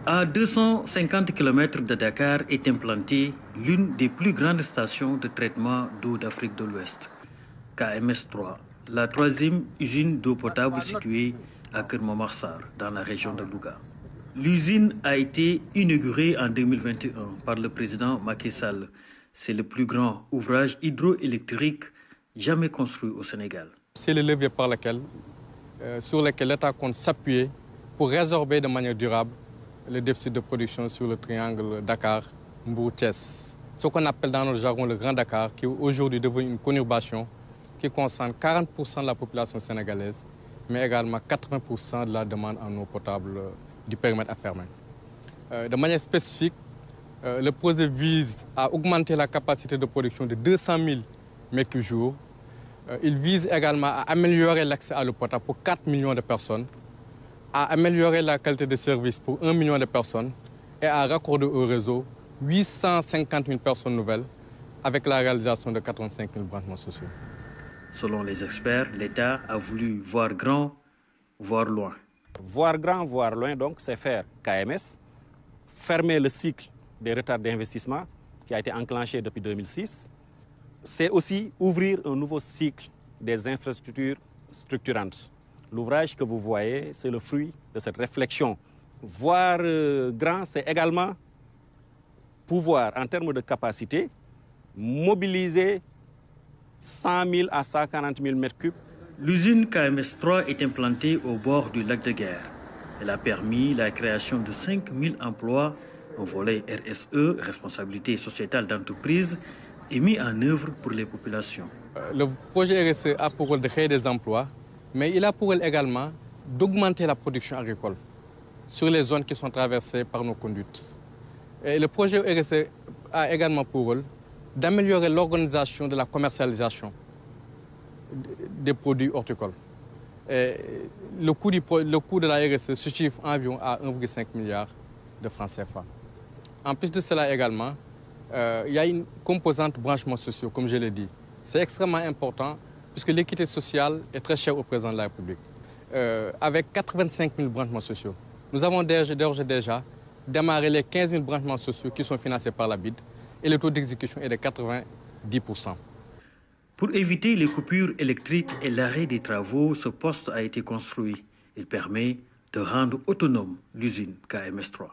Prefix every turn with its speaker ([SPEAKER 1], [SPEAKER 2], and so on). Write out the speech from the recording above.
[SPEAKER 1] À 250 km de Dakar est implantée l'une des plus grandes stations de traitement d'eau d'Afrique de l'Ouest, KMS3, la troisième usine d'eau potable située à Kermamarsar, dans la région de Louga. L'usine a été inaugurée en 2021 par le président Macky Sall. C'est le plus grand ouvrage hydroélectrique jamais construit au Sénégal.
[SPEAKER 2] C'est le levier sur lequel l'État compte s'appuyer pour résorber de manière durable le déficit de production sur le triangle Dakar-Mbour-Thiès. Ce qu'on appelle dans notre jargon le Grand Dakar, qui est aujourd'hui devenu une conurbation qui concerne 40% de la population sénégalaise, mais également 80% de la demande en eau potable du périmètre afférent. De manière spécifique, le projet vise à augmenter la capacité de production de 200 000 m3. Il vise également à améliorer l'accès à l'eau potable pour 4 millions de personnes, à améliorer la qualité de service pour 1 million de personnes et à raccorder au réseau 850 000 personnes nouvelles avec la réalisation de 85 000 branchements sociaux.
[SPEAKER 1] Selon les experts, l'État a voulu voir grand, voir loin.
[SPEAKER 3] Voir grand, voir loin, donc, c'est faire KMS, fermer le cycle des retards d'investissement qui a été enclenché depuis 2006. C'est aussi ouvrir un nouveau cycle des infrastructures structurantes. L'ouvrage que vous voyez, c'est le fruit de cette réflexion. Voir grand, c'est également pouvoir, en termes de capacité, mobiliser 100 000 à 140 000 m3.
[SPEAKER 1] L'usine KMS3 est implantée au bord du lac de Guiers. Elle a permis la création de 5 000 emplois. Un volet RSE, responsabilité sociétale d'entreprise, est mis en œuvre pour les populations.
[SPEAKER 2] Le projet RSE a pour rôle de créer des emplois, mais il a pour rôle également d'augmenter la production agricole sur les zones qui sont traversées par nos conduites. Et le projet RSE a également pour rôle d'améliorer l'organisation de la commercialisation des produits horticoles. Et le coût de la RSE se chiffre environ à 1,5 milliard de francs CFA. En plus de cela également, il y a une composante branchements sociaux, comme je l'ai dit. C'est extrêmement important puisque l'équité sociale est très chère au président de la République. Avec 85 000 branchements sociaux, nous avons d'ores et déjà démarré les 15 000 branchements sociaux qui sont financés par la BID et le taux d'exécution est de 90%.
[SPEAKER 1] Pour éviter les coupures électriques et l'arrêt des travaux, ce poste a été construit. Il permet de rendre autonome l'usine KMS3.